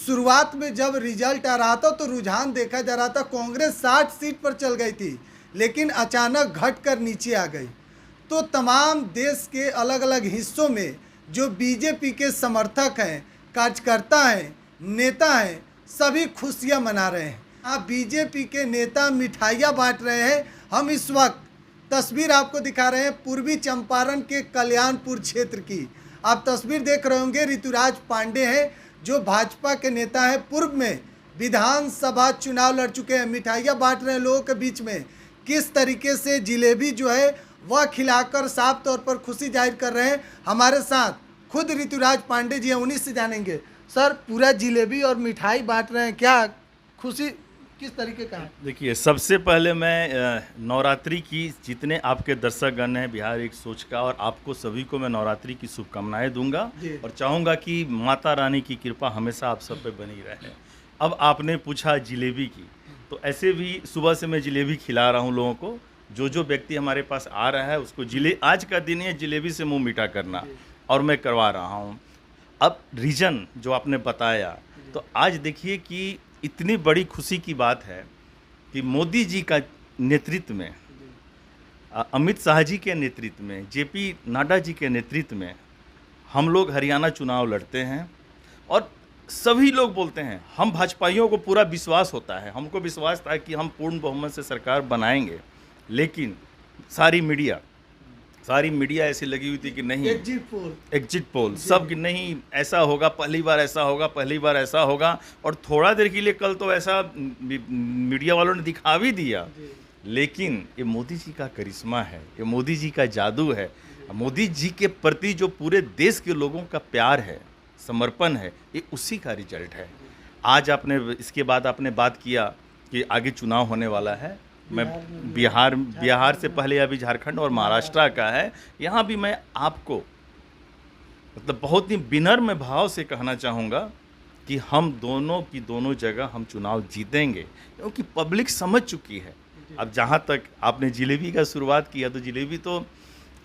शुरुआत में जब रिजल्ट आ रहा था तो रुझान देखा जा रहा था कांग्रेस 60 सीट पर चल गई थी, लेकिन अचानक घट कर नीचे आ गई। तो तमाम देश के अलग अलग हिस्सों में जो बीजेपी के समर्थक हैं, कार्यकर्ता हैं, नेता हैं, सभी खुशियां मना रहे हैं। आप बीजेपी के नेता मिठाइयाँ बांट रहे हैं। हम इस वक्त तस्वीर आपको दिखा रहे हैं पूर्वी चंपारण के कल्याणपुर क्षेत्र की। आप तस्वीर देख रहे होंगे, ऋतुराज पांडे हैं जो भाजपा के नेता हैं, पूर्व में विधानसभा चुनाव लड़ चुके हैं। मिठाइयाँ बांट रहे हैं लोगों के बीच में। किस तरीके से जिलेबी जो है वह खिलाकर साफ तौर पर खुशी जाहिर कर रहे हैं। हमारे साथ खुद ऋतुराज पांडे जी हैं, उन्हीं से जानेंगे। सर, पूरा जिलेबी और मिठाई बांट रहे हैं, क्या खुशी किस तरीके का है? देखिए, सबसे पहले मैं नवरात्रि की जितने आपके दर्शकगण हैं बिहार एक सोच का, और आपको सभी को मैं नवरात्रि की शुभकामनाएं दूंगा और चाहूँगा कि माता रानी की कृपा हमेशा आप सब पे बनी रहे। अब आपने पूछा जिलेबी की, तो ऐसे भी सुबह से मैं जिलेबी खिला रहा हूँ लोगों को। जो व्यक्ति हमारे पास आ रहा है उसको आज का दिन है जिलेबी से मुँह मीठा करना, और मैं करवा रहा हूँ। अब रीजन जो आपने बताया, तो आज देखिए कि इतनी बड़ी खुशी की बात है कि मोदी जी का नेतृत्व में, अमित शाह जी के नेतृत्व में, जेपी नड्डा जी के नेतृत्व में हम लोग हरियाणा चुनाव लड़ते हैं। और सभी लोग बोलते हैं, हम भाजपाइयों को पूरा विश्वास होता है, हमको विश्वास था कि हम पूर्ण बहुमत से सरकार बनाएंगे। लेकिन सारी मीडिया ऐसी लगी हुई थी कि नहीं, एग्जिट पोल सब कि नहीं ऐसा होगा, पहली बार ऐसा होगा, पहली बार ऐसा होगा। और थोड़ा देर के लिए कल तो ऐसा मीडिया वालों ने दिखा भी दिया। लेकिन ये मोदी जी का करिश्मा है, ये मोदी जी का जादू है। मोदी जी के प्रति जो पूरे देश के लोगों का प्यार है, समर्पण है, ये उसी का रिजल्ट है। आज आपने इसके बाद आपने बात किया कि आगे चुनाव होने वाला है। मैं बिहार से पहले अभी झारखंड और महाराष्ट्र का है। यहाँ भी मैं आपको मतलब बहुत ही विनम्र भाव से कहना चाहूँगा कि हम दोनों की दोनों जगह हम चुनाव जीतेंगे, क्योंकि पब्लिक समझ चुकी है। अब जहाँ तक आपने जिलेबी का शुरुआत किया, तो जिलेबी तो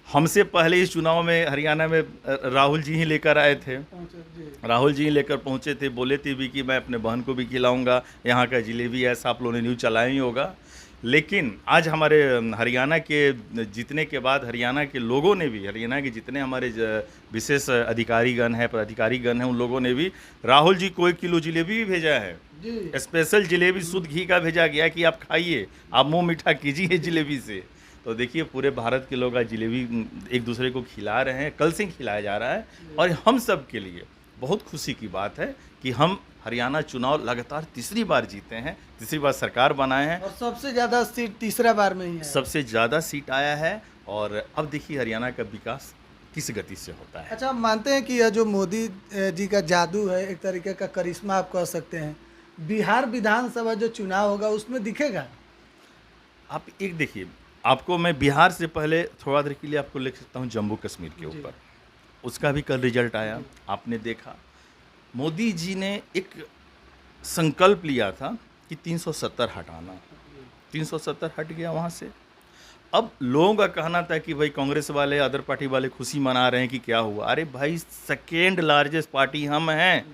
हमसे पहले इस चुनाव में हरियाणा में राहुल जी ही लेकर आए थे, राहुल जी ही लेकर पहुँचे थे। बोले थे भी कि मैं अपने बहन को भी खिलाऊँगा, यहाँ का जिलेबी ऐसा आप लोगों ने न्यूज़ चलाया ही होगा। लेकिन आज हमारे हरियाणा के जीतने के बाद हरियाणा के लोगों ने भी, हरियाणा के जितने हमारे विशेष अधिकारीगण हैं, पदाधिकारीगण हैं, उन लोगों ने भी राहुल जी को 1 किलो जिलेबी भी भेजा है। स्पेशल जिलेबी शुद्ध घी का भेजा गया कि आप खाइए, आप मुंह मीठा कीजिए जिलेबी से। तो देखिए, पूरे भारत के लोग आज जिलेबी एक दूसरे को खिला रहे हैं, कल से खिलाया जा रहा है। और हम सब के लिए बहुत खुशी की बात है कि हम हरियाणा चुनाव लगातार तीसरी बार जीते हैं, तीसरी बार सरकार बनाए हैं, और सबसे ज़्यादा सीट तीसरा बार में ही है। सबसे ज़्यादा सीट आया है। और अब देखिए हरियाणा का विकास किस गति से होता है। अच्छा, मानते हैं कि यह जो मोदी जी का जादू है, एक तरीके का करिश्मा आप कह सकते हैं, बिहार विधानसभा जो चुनाव होगा उसमें दिखेगा? आप एक देखिए, आपको मैं बिहार से पहले थोड़ा देर के लिए आपको लिख सकता हूँ जम्मू कश्मीर के ऊपर। उसका भी कल रिजल्ट आया, आपने देखा। मोदी जी ने एक संकल्प लिया था कि 370 हटाना, 370 हट गया वहाँ से। अब लोगों का कहना था कि भाई कांग्रेस वाले, अदर पार्टी वाले खुशी मना रहे हैं कि क्या हुआ। अरे भाई, सेकेंड लार्जेस्ट पार्टी हम हैं,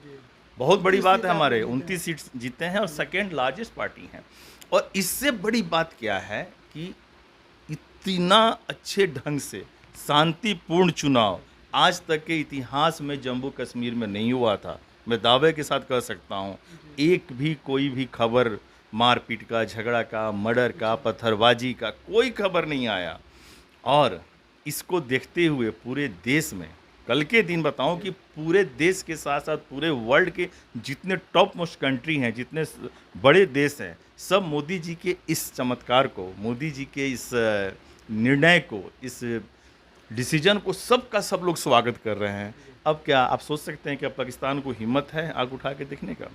बहुत बड़ी बात है। हमारे 29 सीट जीते हैं और सेकेंड लार्जेस्ट पार्टी हैं। और इससे बड़ी बात क्या है कि इतना अच्छे ढंग से शांतिपूर्ण चुनाव आज तक के इतिहास में जम्मू कश्मीर में नहीं हुआ था। मैं दावे के साथ कह सकता हूँ, एक भी कोई भी खबर मारपीट का, झगड़ा का, मर्डर का, पत्थरबाजी का कोई खबर नहीं आया। और इसको देखते हुए पूरे देश में, कल के दिन बताऊं कि पूरे देश के साथ साथ पूरे वर्ल्ड के जितने टॉप मोस्ट कंट्री हैं, जितने बड़े देश हैं, सब मोदी जी के इस चमत्कार को, मोदी जी के इस निर्णय को, इस डिसीजन को सबका सब लोग स्वागत कर रहे हैं। अब क्या आप सोच सकते हैं कि अब पाकिस्तान को हिम्मत है आग उठा के देखने का?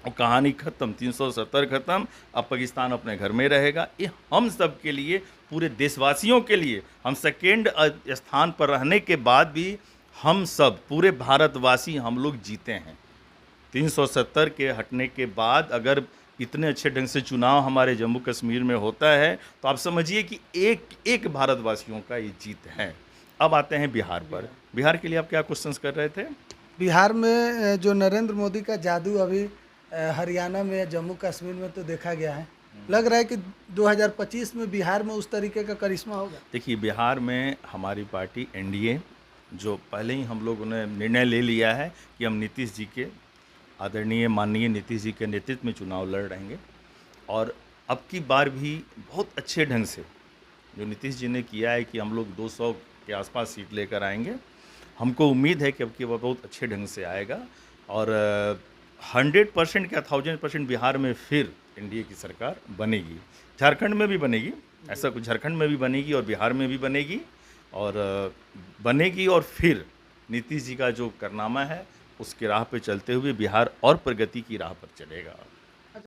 और कहानी ख़त्म, 370 ख़त्म, अब पाकिस्तान अपने घर में रहेगा। ये हम सब के लिए, पूरे देशवासियों के लिए, हम सेकेंड स्थान पर रहने के बाद भी हम सब पूरे भारतवासी हम लोग जीते हैं। 370 के हटने के बाद अगर इतने अच्छे ढंग से चुनाव हमारे जम्मू कश्मीर में होता है तो आप समझिए कि एक एक भारतवासियों का ये जीत है। अब आते हैं बिहार पर। बिहार के लिए आप क्या क्वेश्चंस कर रहे थे? बिहार में जो नरेंद्र मोदी का जादू अभी हरियाणा में, जम्मू कश्मीर में तो देखा गया है, लग रहा है कि 2025 में बिहार में उस तरीके का करिश्मा होगा। देखिए, बिहार में हमारी पार्टी एनडीए, जो पहले ही हम लोगों ने निर्णय ले लिया है कि हम नीतीश जी के, आदरणीय माननीय नीतीश जी के नेतृत्व में चुनाव लड़ रहेंगे। और अब की बार भी बहुत अच्छे ढंग से जो नीतीश जी ने किया है कि हम लोग 200 के आसपास सीट लेकर आएंगे। हमको उम्मीद है कि अब की बार बहुत अच्छे ढंग से आएगा और 100% क्या 1000% बिहार में फिर एनडीए की सरकार बनेगी। झारखंड में भी बनेगी, ऐसा कुछ झारखंड में भी बनेगी और बिहार में भी बनेगी और फिर नीतीश जी का जो कारनामा है उसकी राह पे चलते हुए बिहार और प्रगति की राह पर चलेगा।